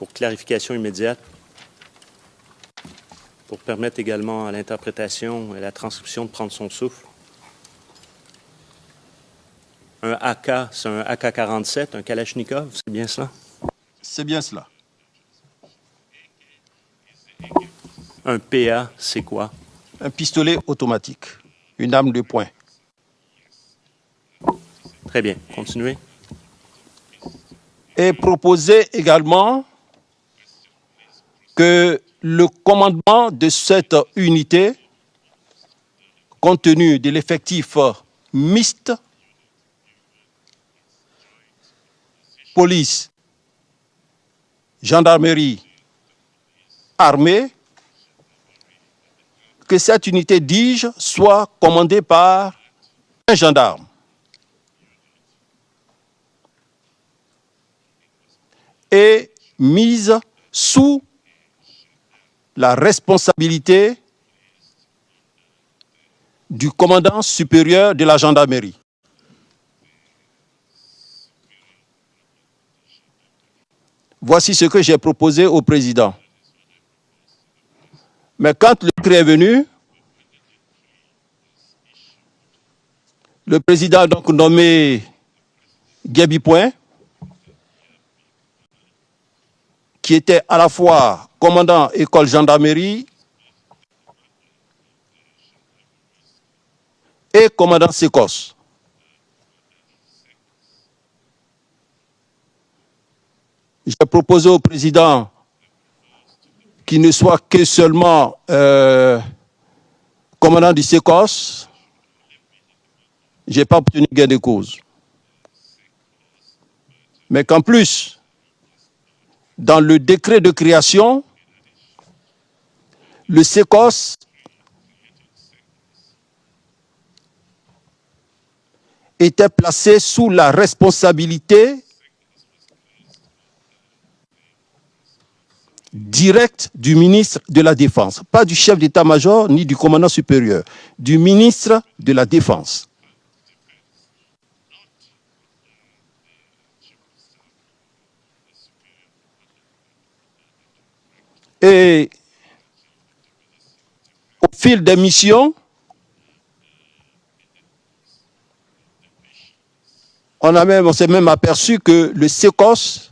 pour clarification immédiate, pour permettre également à l'interprétation et la transcription de prendre son souffle. Un AK, c'est un AK-47, un Kalachnikov, c'est bien cela? C'est bien cela. Un PA, c'est quoi? Un pistolet automatique, une arme de poing. Très bien, continuez. Et proposer également que le commandement de cette unité, compte tenu de l'effectif mixte, police, gendarmerie, armée, que cette unité DIGE soit commandée par un gendarme. Et mise sous la responsabilité du commandant supérieur de la gendarmerie. Voici ce que j'ai proposé au président. Mais quand le décret est venu, le président a donc nommé Gaby Point, qui était à la fois commandant école gendarmerie et commandant SECOS. J'ai proposé au président qu'il ne soit que seulement commandant du SECOS. Je n'ai pas obtenu gain de cause. Mais qu'en plus, dans le décret de création, le SECOS était placé sous la responsabilité directe du ministre de la Défense, pas du chef d'état-major ni du commandant supérieur, du ministre de la Défense. Et au fil des missions, on s'est même aperçu que le SECOS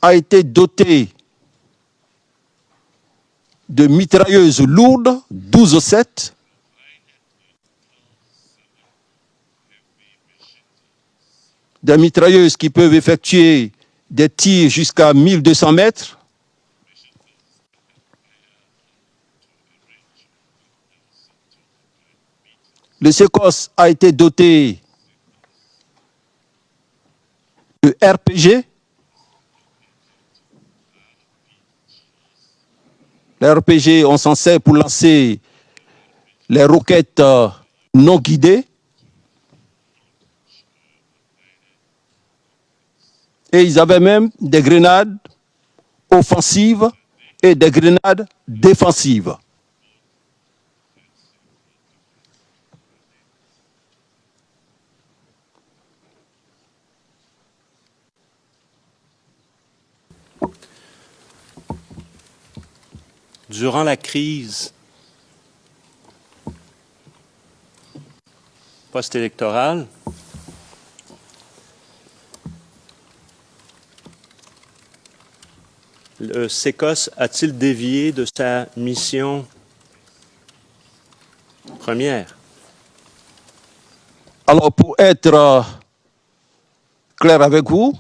a été doté de mitrailleuses lourdes, 12-7, des mitrailleuses qui peuvent effectuer des tirs jusqu'à 1200 mètres, le SECOS a été doté de RPG. Les RPG, on s'en sert pour lancer les roquettes non guidées. Et ils avaient même des grenades offensives et des grenades défensives. Durant la crise post-électorale, le SECOS a-t-il dévié de sa mission première? Alors, pour être clair avec vous,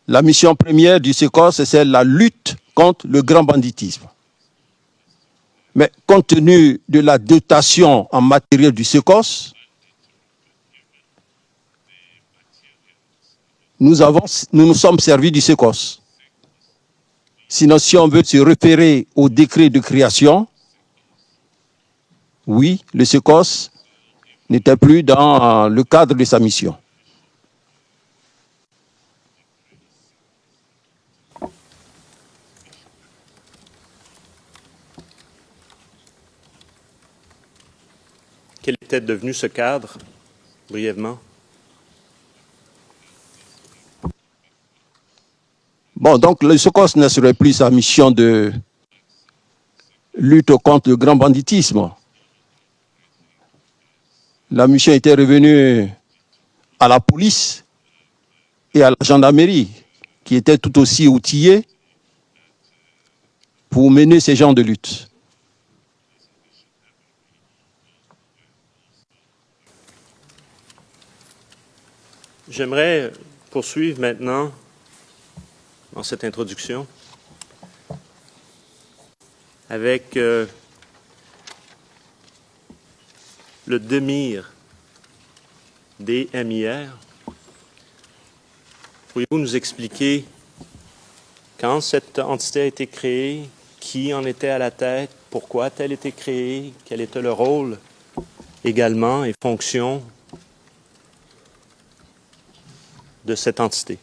la mission première du SECOS, c'est la lutte contre le grand banditisme. Mais compte tenu de la dotation en matériel du SECOS, nous nous sommes servis du SECOS. Sinon, si on veut se référer au décret de création, oui, le SECOS n'était plus dans le cadre de sa mission. Quel était devenu ce cadre, brièvement? Bon, donc le SOCOS ne serait plus sa mission de lutte contre le grand banditisme. La mission était revenue à la police et à la gendarmerie, qui étaient tout aussi outillés pour mener ces genres de lutte. J'aimerais poursuivre maintenant dans cette introduction avec le DEMIR, DMIR. Pourriez-vous nous expliquer quand cette entité a été créée, qui en était à la tête, pourquoi a-t-elle été créée, quel était le rôle également et fonction de cette entité?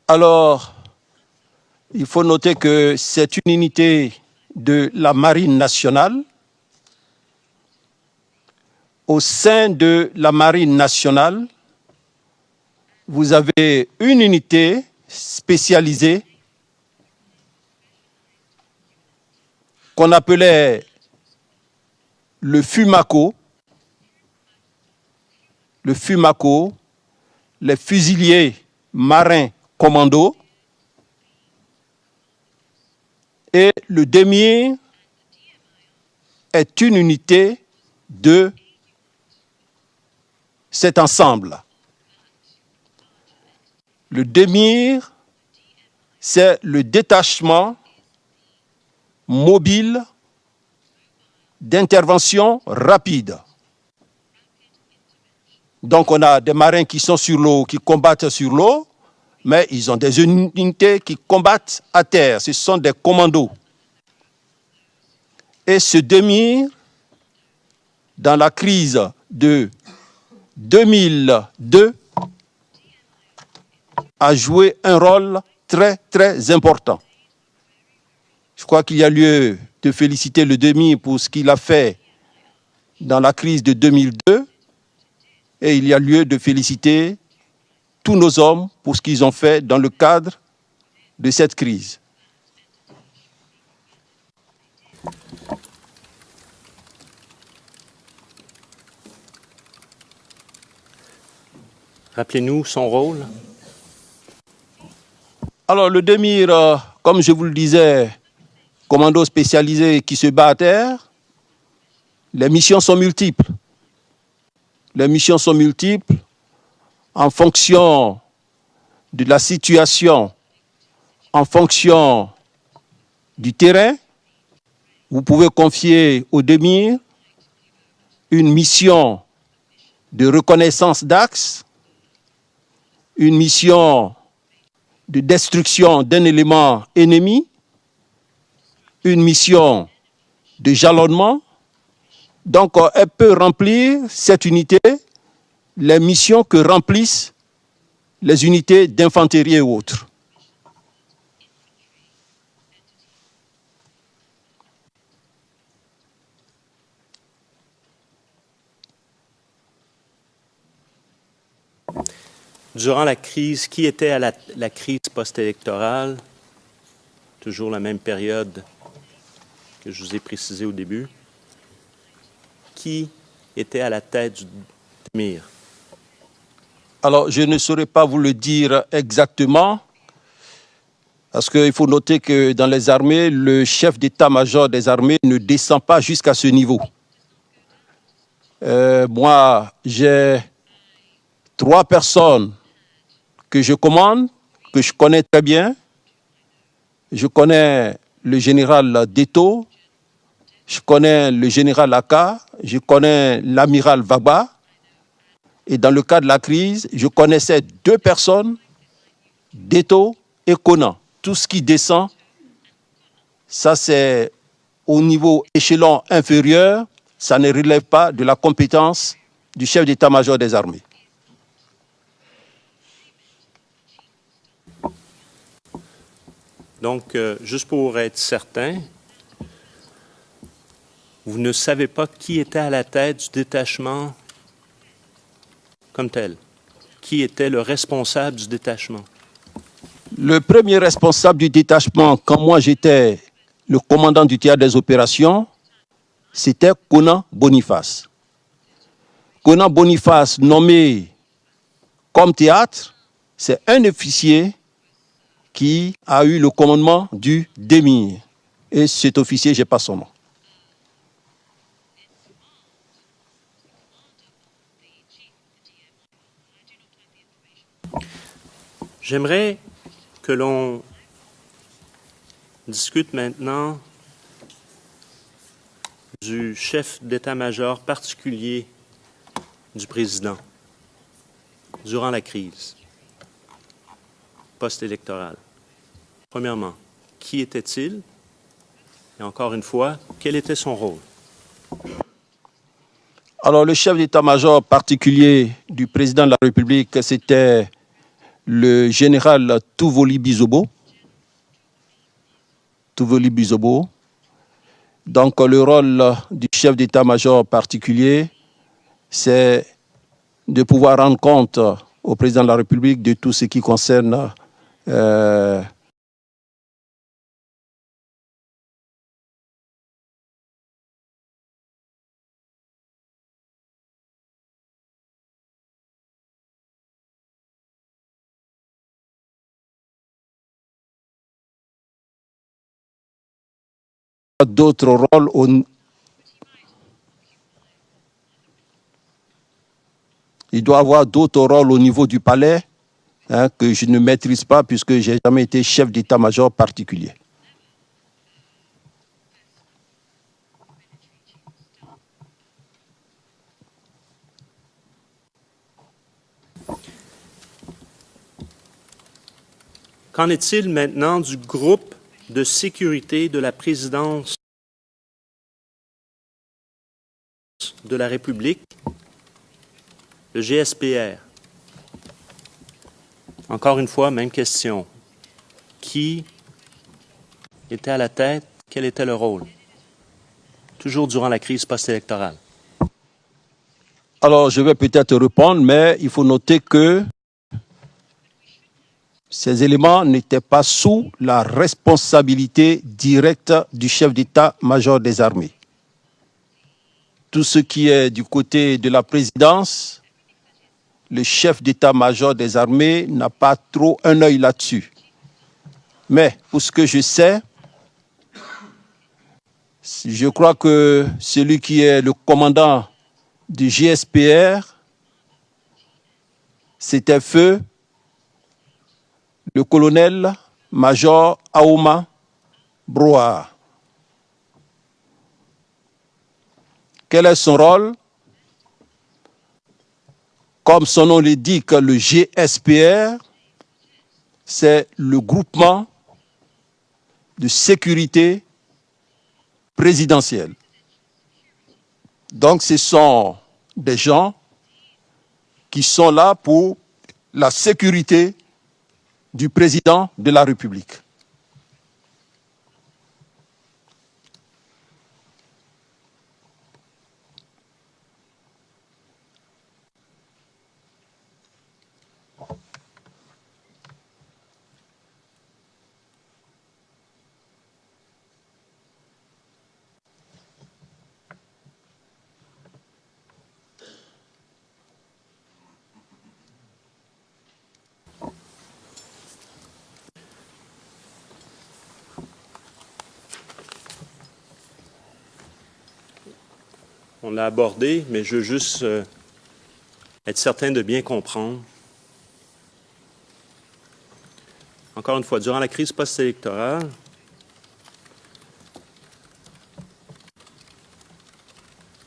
Alors, il faut noter que c'est une unité de la Marine nationale. Au sein de la Marine nationale, vous avez une unité spécialisée qu'on appelait le FUMACO. Le FUMACO, les fusiliers marins commando, et le DEMIR est une unité de cet ensemble. Le DEMIR, c'est le détachement mobile d'intervention rapide. Donc on a des marins qui sont sur l'eau, qui combattent sur l'eau, mais ils ont des unités qui combattent à terre. Ce sont des commandos. Et ce DEMIR, dans la crise de 2002, a joué un rôle très, très important. Je crois qu'il y a lieu de féliciter le DEMIR pour ce qu'il a fait dans la crise de 2002, et il y a lieu de féliciter tous nos hommes pour ce qu'ils ont fait dans le cadre de cette crise. Rappelez-nous son rôle. Alors le DEMIR, comme je vous le disais, commando spécialisé qui se bat à terre, les missions sont multiples. Les missions sont multiples en fonction de la situation, en fonction du terrain. Vous pouvez confier au DEMIR une mission de reconnaissance d'axe, une mission de destruction d'un élément ennemi, une mission de jalonnement. Donc, elle peut remplir, cette unité, les missions que remplissent les unités d'infanterie et autres. Durant la crise, qui était à la crise post-électorale? Toujours la même période que je vous ai précisé au début. Qui était à la tête du DEMIR? Alors, je ne saurais pas vous le dire exactement, parce qu'il faut noter que dans les armées, le chef d'état-major des armées ne descend pas jusqu'à ce niveau. Moi, j'ai 3 personnes que je commande, que je connais très bien. Je connais le général Deto, je connais le général Aka, je connais l'amiral Vaba. Et dans le cas de la crise, je connaissais 2 personnes, Deto et Conan. Tout ce qui descend, ça c'est au niveau échelon inférieur, ça ne relève pas de la compétence du chef d'état-major des armées. Donc, juste pour être certain, vous ne savez pas qui était à la tête du détachement comme tel? Qui était le responsable du détachement? Le premier responsable du détachement, quand moi j'étais le commandant du théâtre des opérations, c'était Conan Boniface. Conan Boniface, nommé comme théâtre, c'est un officier qui a eu le commandement du DEMIR. Et cet officier, je n'ai pas son nom. J'aimerais que l'on discute maintenant du chef d'état-major particulier du président durant la crise post-électorale. Premièrement, qui était-il? Et encore une fois, quel était son rôle? Alors, le chef d'état-major particulier du président de la République, c'était le général Touvoli Bizobo. Touvoli Bizobo. Donc, le rôle du chef d'état-major particulier, c'est de pouvoir rendre compte au président de la République de tout ce qui concerne d'autres rôles il doit avoir d'autres rôles au niveau du palais que je ne maîtrise pas puisque je n'ai jamais été chef d'état-major particulier. Qu'en est-il maintenant du groupe de sécurité de la présidence de la République, le GSPR? Encore une fois, même question. Qui était à la tête? Quel était le rôle? Toujours durant la crise post-électorale. Alors, je vais peut-être répondre, mais il faut noter que ces éléments n'étaient pas sous la responsabilité directe du chef d'état-major des armées. Tout ce qui est du côté de la présidence, le chef d'état-major des armées n'a pas trop un œil là-dessus. Mais pour ce que je sais, je crois que celui qui est le commandant du GSPR, c'était feu le colonel-major Aouma Broa. Quel est son rôle? Comme son nom l'indique, le GSPR, c'est le groupement de sécurité présidentielle. Donc ce sont des gens qui sont là pour la sécurité du président de la République. On l'a abordé, mais je veux juste être certain de bien comprendre. Encore une fois, durant la crise post-électorale,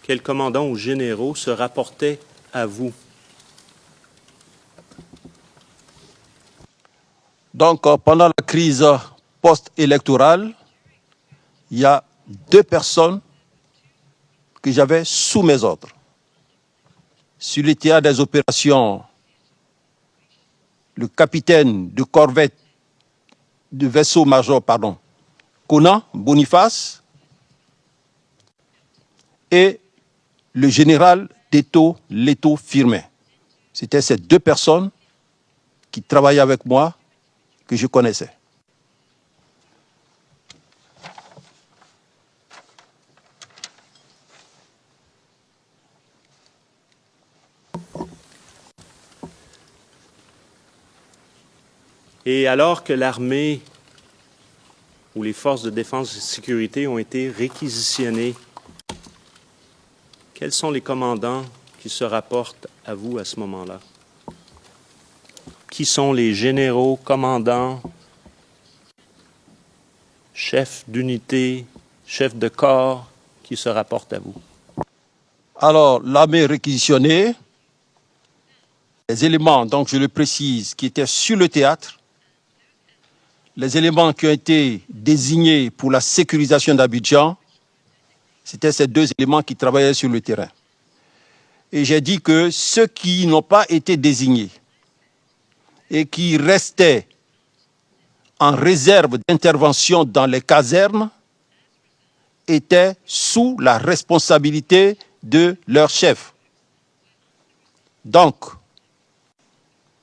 quels commandants ou généraux se rapportaient à vous? Donc, pendant la crise post-électorale, il y a 2 personnes que j'avais sous mes ordres. Sur le théâtre des opérations, le capitaine de corvette, de vaisseau-major, Conan Boniface, et le général Teto Leto Firmin. C'était ces 2 personnes qui travaillaient avec moi, que je connaissais. Et alors que l'armée ou les forces de défense et de sécurité ont été réquisitionnées, quels sont les commandants qui se rapportent à vous à ce moment-là? Qui sont les généraux, commandants, chefs d'unité, chefs de corps qui se rapportent à vous? Alors, l'armée réquisitionnée, les éléments, donc je le précise, qui étaient sur le théâtre, les éléments qui ont été désignés pour la sécurisation d'Abidjan, c'était ces deux éléments qui travaillaient sur le terrain. Et j'ai dit que ceux qui n'ont pas été désignés et qui restaient en réserve d'intervention dans les casernes étaient sous la responsabilité de leur chef. Donc,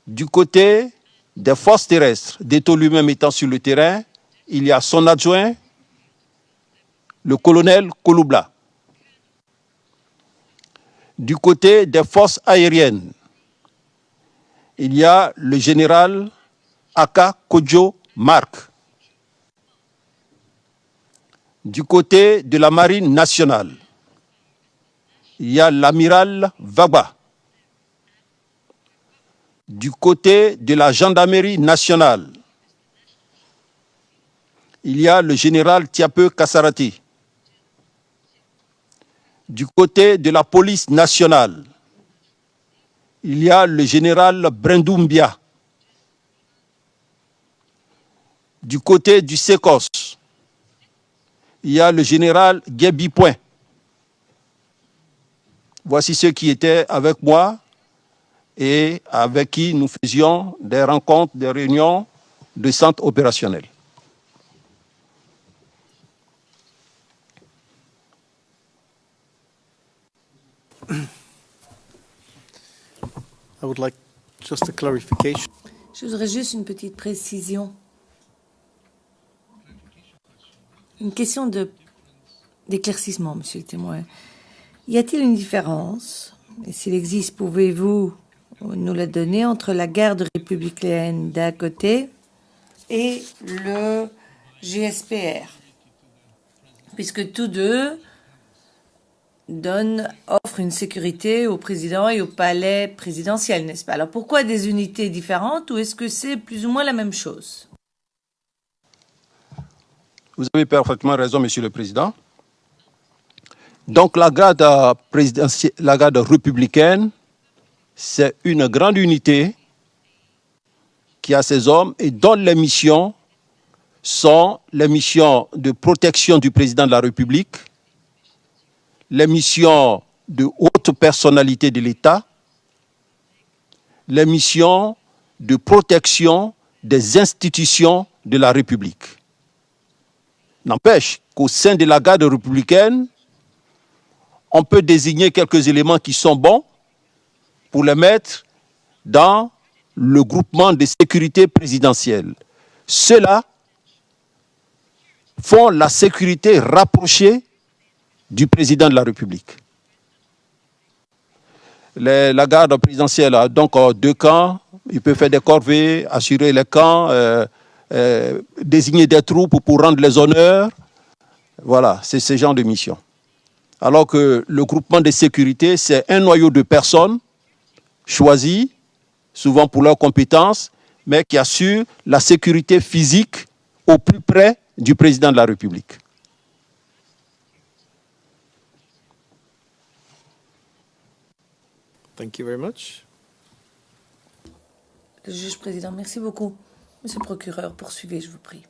du côté des forces terrestres, d'Eto lui-même étant sur le terrain, il y a son adjoint, le colonel Kouloubla. Du côté des forces aériennes, il y a le général Aka Kodjo Mark. Du côté de la marine nationale, il y a l'amiral Vagba. Du côté de la gendarmerie nationale, il y a le général Tiape Kassarati. Du côté de la police nationale, il y a le général Brendoumbia. Du côté du SECOS, il y a le général Guébi Point. Voici ceux qui étaient avec moi et avec qui nous faisions des rencontres, des réunions de centre opérationnel. I would like just a clarification. Je voudrais juste une petite précision. Une question d'éclaircissement, monsieur le témoin. Y a-t-il une différence, et s'il existe, pouvez-vous nous la donner, entre la garde républicaine d'un côté et le GSPR? Puisque tous deux offrent une sécurité au président et au palais présidentiel, n'est-ce pas? Alors pourquoi des unités différentes, ou est-ce que c'est plus ou moins la même chose? Vous avez parfaitement raison, monsieur le président. Donc la garde républicaine, c'est une grande unité qui a ses hommes et dont les missions sont les missions de protection du président de la République, les missions de haute personnalité de l'État, les missions de protection des institutions de la République. N'empêche qu'au sein de la garde républicaine, on peut désigner quelques éléments qui sont bons pour les mettre dans le groupement de sécurité présidentielle. Ceux-là font la sécurité rapprochée du président de la République. La garde présidentielle a donc deux camps. Il peut faire des corvées, assurer les camps, désigner des troupes pour rendre les honneurs. Voilà, c'est ce genre de mission. Alors que le groupement de sécurité, c'est un noyau de personnes choisies, souvent pour leurs compétences, mais qui assurent la sécurité physique au plus près du président de la République. Thank you very much. Le juge président, merci beaucoup. Monsieur le procureur, poursuivez, je vous prie.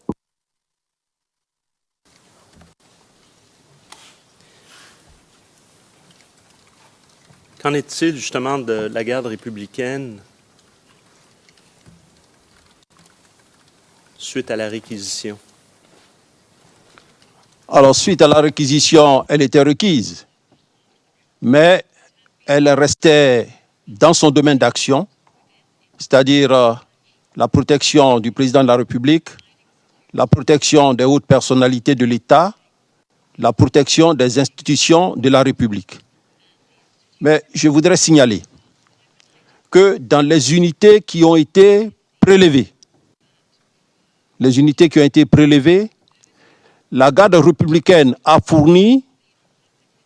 Qu'en est-il justement de la garde républicaine suite à la réquisition? Alors, suite à la réquisition, elle était requise, mais elle restait dans son domaine d'action, c'est-à-dire la protection du président de la République, la protection des hautes personnalités de l'État, la protection des institutions de la République. Mais je voudrais signaler que dans les unités qui ont été prélevées, la garde républicaine a fourni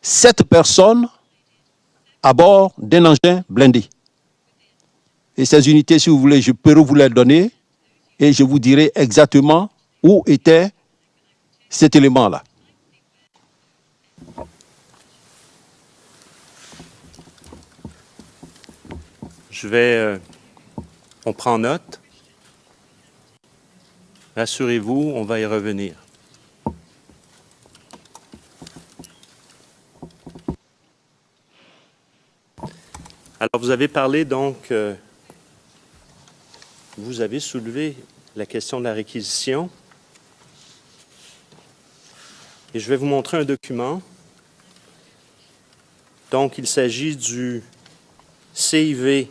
7 personnes à bord d'un engin blindé. Et ces unités, si vous voulez, je peux vous les donner et je vous dirai exactement où était cet élément-là. On prend note. Rassurez-vous, on va y revenir. Alors, vous avez parlé donc, vous avez soulevé la question de la réquisition. Et je vais vous montrer un document. Donc, il s'agit du CIV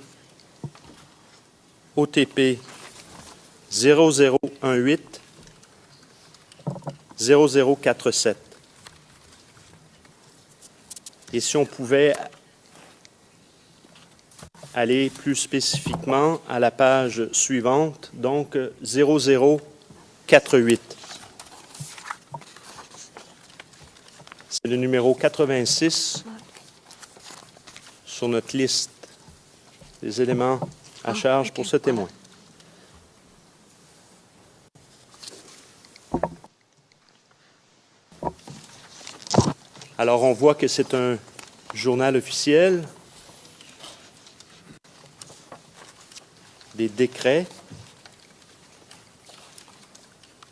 OTP 0018 0047. Et si on pouvait aller plus spécifiquement à la page suivante, donc 0048. C'est le numéro 86 sur notre liste des éléments à charge pour ce témoin. Alors, on voit que c'est un journal officiel, des décrets,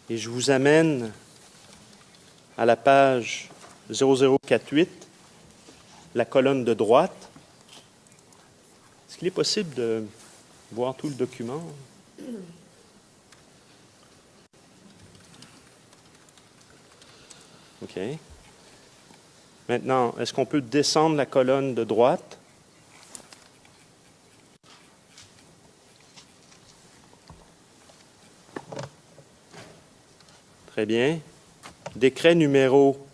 et je vous amène à la page 0048, la colonne de droite. Est-ce qu'il est possible de voir tout le document? OK. Maintenant, est-ce qu'on peut descendre la colonne de droite? Très bien. Décret numéro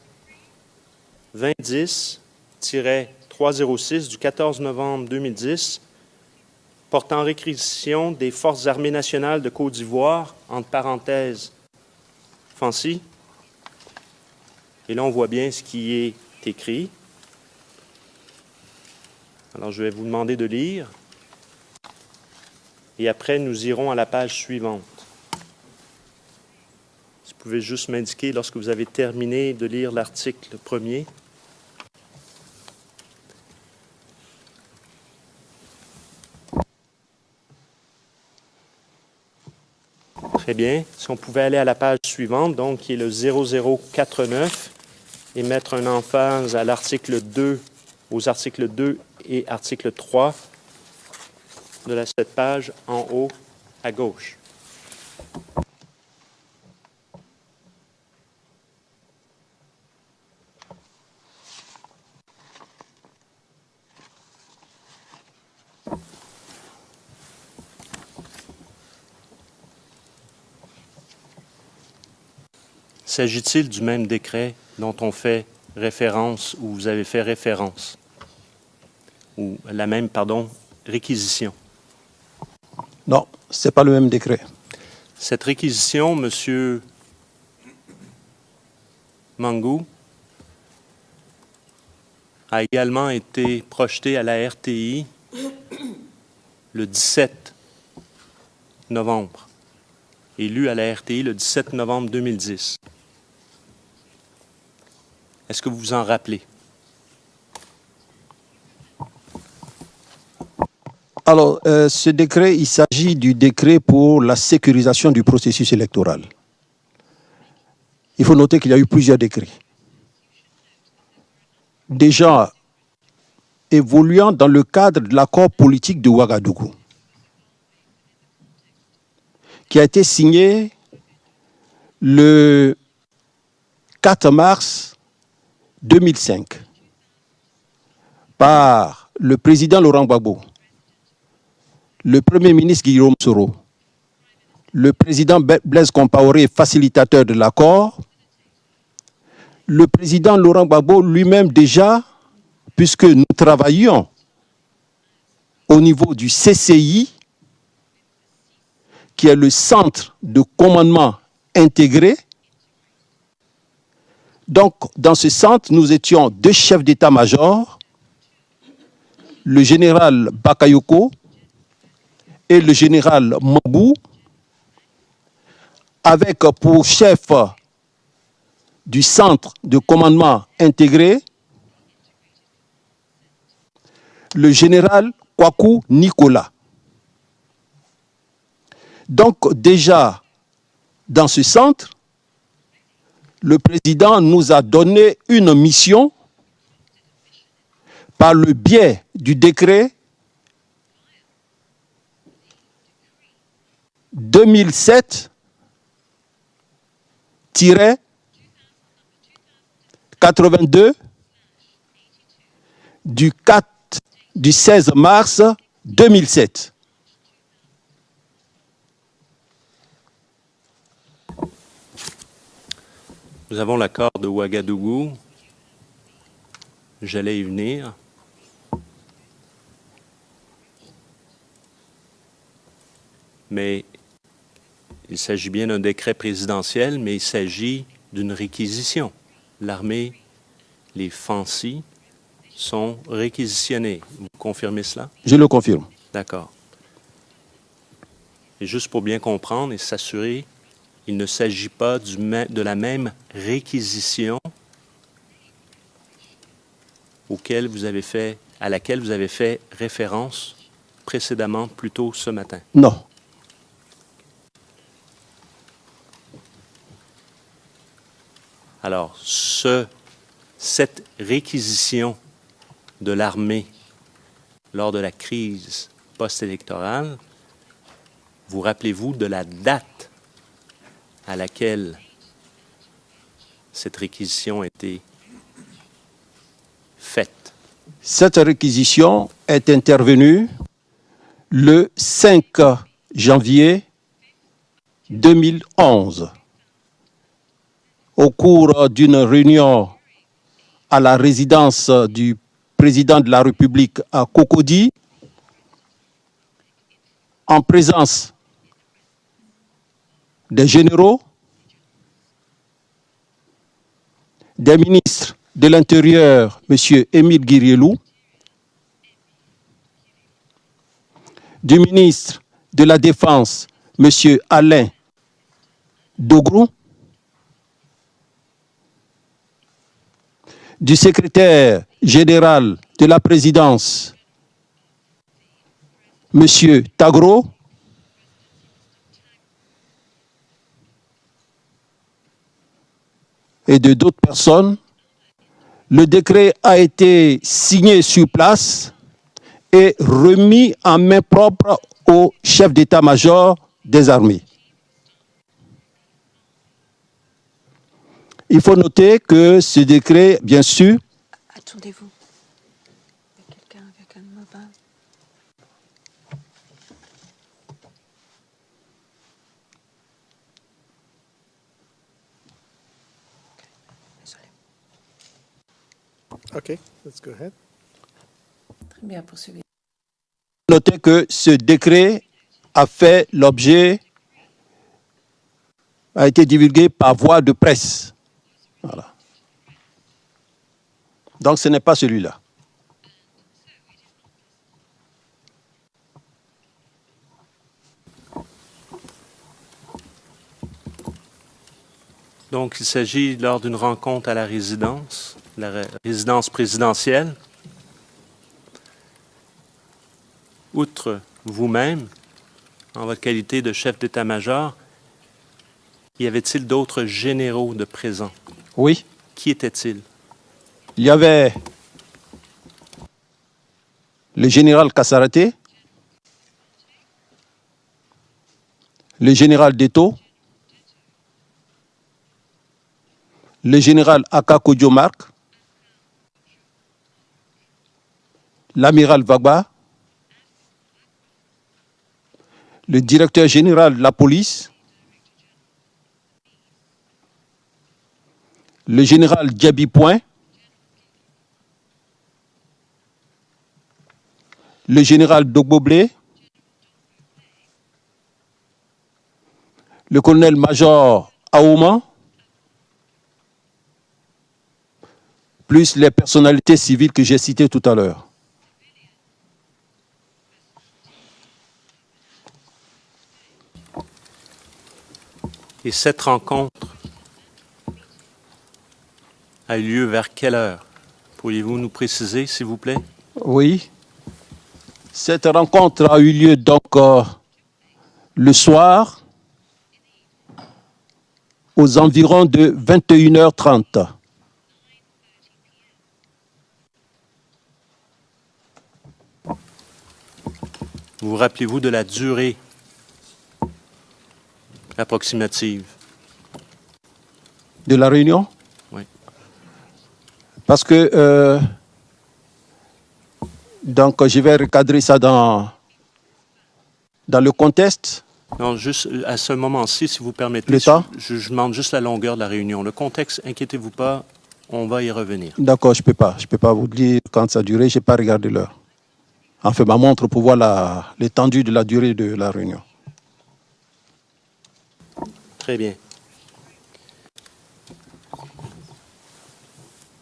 2010-306 du 14 novembre 2010 portant réquisition des Forces armées nationales de Côte d'Ivoire, entre parenthèses, FANCI. Et là, on voit bien ce qui est écrit. Alors, je vais vous demander de lire. Et après, nous irons à la page suivante. Si vous pouvez juste m'indiquer lorsque vous avez terminé de lire l'article premier. Très bien. Si on pouvait aller à la page suivante, donc qui est le 0049, et mettre un emphase à l'article 2, aux articles 2 et article 3 de cette page en haut à gauche. S'agit-il du même décret dont on fait référence ou vous avez fait référence? Ou la même, réquisition? Non, ce n'est pas le même décret. Cette réquisition, M. Mangou, a également été projetée à la RTI le 17 novembre et lue à la RTI le 17 novembre 2010. Est-ce que vous vous en rappelez? Alors, ce décret, il s'agit du décret pour la sécurisation du processus électoral. Il faut noter qu'il y a eu plusieurs décrets. Déjà, évoluant dans le cadre de l'accord politique de Ouagadougou, qui a été signé le 4 mars 2005 par le président Laurent Gbagbo, le Premier ministre Guillaume Soro le président Blaise Compaoré, facilitateur de l'accord, le président Laurent Gbagbo lui-même déjà, puisque nous travaillions au niveau du CCI, qui est le centre de commandement intégré. Donc, dans ce centre, nous étions 2 chefs d'état-major, le général Bakayoko et le général Mabou, avec pour chef du centre de commandement intégré le général Kwaku Nicolas. Donc déjà, dans ce centre, le président nous a donné une mission par le biais du décret 2007-82 du 16 mars 2007. Nous avons l'accord de Ouagadougou. J'allais y venir. Mais il s'agit bien d'un décret présidentiel, mais il s'agit d'une réquisition. L'armée, les Fancy, sont réquisitionnés. Vous confirmez cela? Je le confirme. D'accord. Et juste pour bien comprendre et s'assurer, il ne s'agit pas de la même réquisition à laquelle vous avez fait référence précédemment, plus tôt ce matin. Non. Alors, cette réquisition de l'armée lors de la crise post-électorale, vous rappelez-vous de la date à laquelle cette réquisition a été faite? Cette réquisition est intervenue le 5 janvier 2011 au cours d'une réunion à la résidence du président de la République à Cocody, en présence des généraux, des ministres de l'Intérieur, M. Émile Guirielou, du ministre de la Défense, M. Alain Dogrou, du secrétaire général de la présidence, M. Tagro, et de d'autres personnes. Le décret a été signé sur place et remis en main propre au chef d'état-major des armées. Il faut noter que ce décret, bien sûr... Attendez-vous. Il y a quelqu'un avec un mobile. Désolé. Okay, let's go ahead. Très bien, poursuivez. Notez que ce décret a fait l'objet, a été divulgué par voie de presse. Voilà. Donc ce n'est pas celui-là. Donc, il s'agit lors d'une rencontre à la résidence présidentielle. Outre vous-même, en votre qualité de chef d'état-major, y avait-il d'autres généraux de présents? Oui. Qui étaient-ils? Il y avait le général Kassaraté, le général Deto, le général Akakodjo Mark, l'amiral Vagba, le directeur général de la police, le général Djabi Point, le général Dogboblé, le colonel-major Aouma, plus les personnalités civiles que j'ai citées tout à l'heure. Et cette rencontre a eu lieu vers quelle heure? Pourriez-vous nous préciser, s'il vous plaît? Oui. Cette rencontre a eu lieu donc le soir aux environs de 21h30. Vous rappelez-vous de la durée approximative? De la réunion? Oui. Parce que, donc je vais recadrer ça dans le contexte. Non, juste à ce moment-ci, si vous permettez, Le temps? je demande juste la longueur de la réunion. Le contexte, inquiétez-vous pas, on va y revenir. D'accord, je peux pas vous dire quand ça a duré, je n'ai pas regardé l'heure. Enfin, ma montre pour voir l'étendue de la durée de la réunion. Très bien.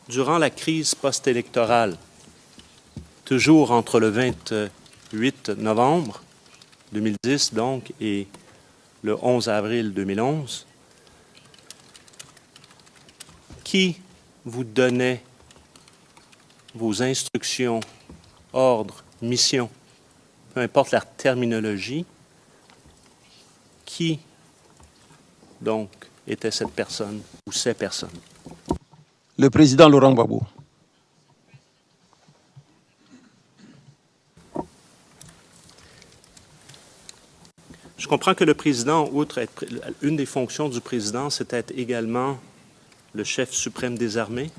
Durant la crise post-électorale, toujours entre le 28 novembre 2010 donc et le 11 avril 2011, qui vous donnait vos instructions, ordres, missions, peu importe la terminologie, qui donc était cette personne ou ces personnes? Le président Laurent Gbagbo. Je comprends que le président, outre être une des fonctions du président, c'est être également le chef suprême des armées.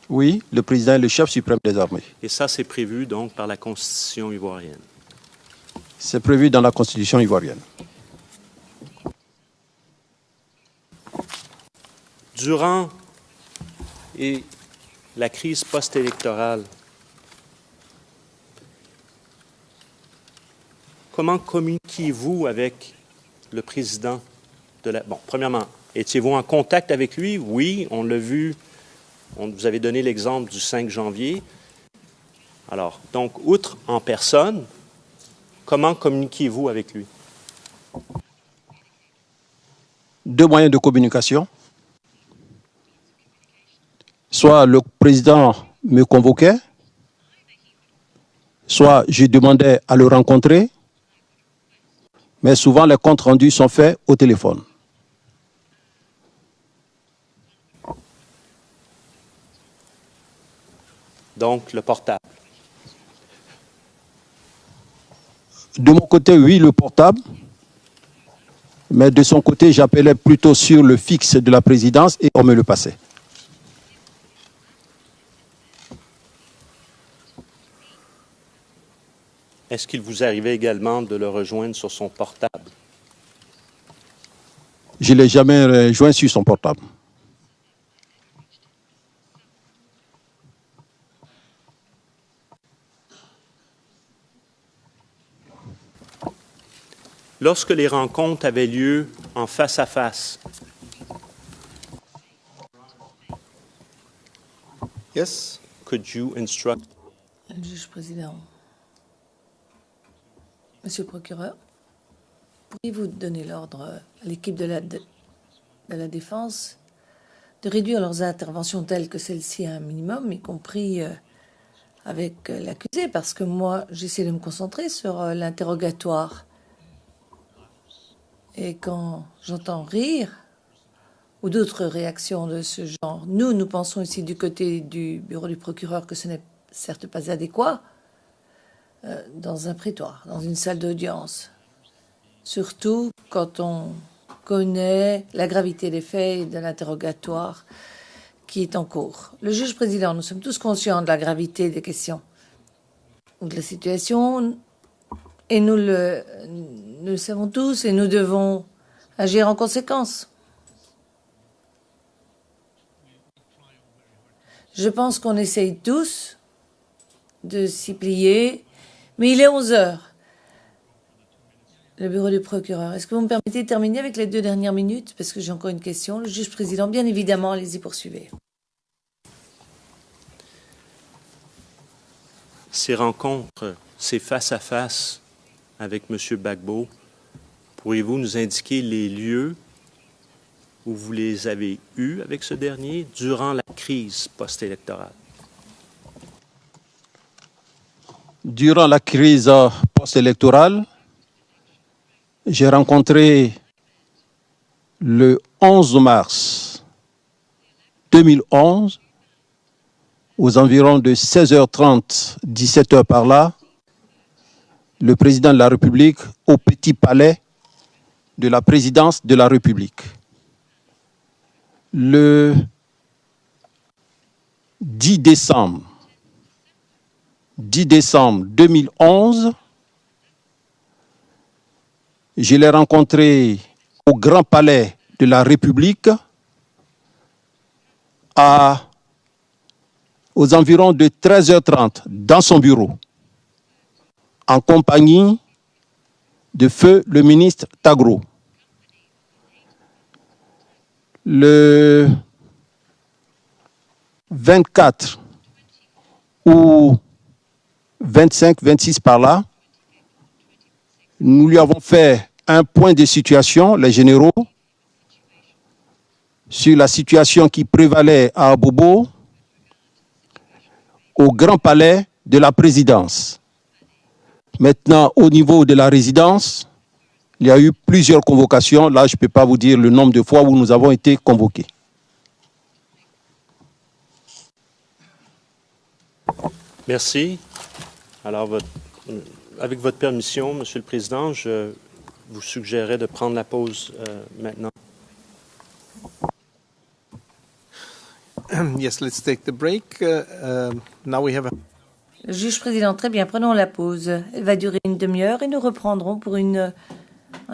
Oui, le président est le chef suprême des armées. Et ça, c'est prévu donc par la Constitution ivoirienne. C'est prévu dans la Constitution ivoirienne. Durant la crise post-électorale, comment communiquiez-vous avec le président de la... Bon, premièrement, étiez-vous en contact avec lui? Oui, on l'a vu. Vous avez donné l'exemple du 5 janvier. Alors, donc, outre en personne, comment communiquiez-vous avec lui? Deux moyens de communication. Soit le président me convoquait, soit je demandais à le rencontrer, mais souvent les comptes rendus sont faits au téléphone. Donc, le portable. De mon côté, oui, le portable. Mais de son côté, j'appelais plutôt sur le fixe de la présidence et on me le passait. Est-ce qu'il vous arrivait également de le rejoindre sur son portable? Je ne l'ai jamais rejoint sur son portable. Lorsque les rencontres avaient lieu en face à face, Yes? could you instruct? Le juge président. Monsieur le procureur, pourriez-vous donner l'ordre à l'équipe de la défense de réduire leurs interventions telles que celle-ci à un minimum, y compris avec l'accusé, parce que moi, j'essaie de me concentrer sur l'interrogatoire. Et quand j'entends rire ou d'autres réactions de ce genre, nous pensons ici du côté du bureau du procureur que ce n'est certes pas adéquat dans un prétoire, dans une salle d'audience. Surtout quand on connaît la gravité des faits et de l'interrogatoire qui est en cours. Le juge président, nous sommes tous conscients de la gravité des questions ou de la situation. Et nous le savons tous et nous devons agir en conséquence. Je pense qu'on essaye tous de s'y plier, mais il est 11 heures. Le bureau du procureur. Est-ce que vous me permettez de terminer avec les 2 dernières minutes? Parce que j'ai encore une question. Le juge président, bien évidemment, allez-y, poursuivez. Ces rencontres, ces face-à-face avec M. Gbagbo, pourriez-vous nous indiquer les lieux où vous les avez eus avec ce dernier durant la crise post-électorale? Durant la crise post-électorale, j'ai rencontré le 11 mars 2011, aux environs de 16h30, 17h par là, le président de la République au Petit Palais de la présidence de la République. Le 10 décembre 2011, je l'ai rencontré au Grand Palais de la République aux environs de 13h30 dans son bureau, en compagnie de feu le ministre Tagro. Le 24 ou 25, 26 par là, nous lui avons fait un point de situation, les généraux, sur la situation qui prévalait à Abobo, au Grand Palais de la présidence. Maintenant, au niveau de la résidence, il y a eu plusieurs convocations. Là, je ne peux pas vous dire le nombre de fois où nous avons été convoqués. Merci. Alors, avec votre permission, Monsieur le Président, je vous suggérerais de prendre la pause maintenant. Yes, let's take the break. Now we have a... Le juge président, très bien, prenons la pause. Elle va durer une demi-heure et nous reprendrons pour un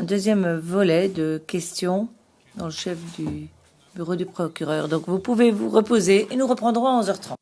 deuxième volet de questions dans le chef du bureau du procureur. Donc vous pouvez vous reposer et nous reprendrons à 11h30.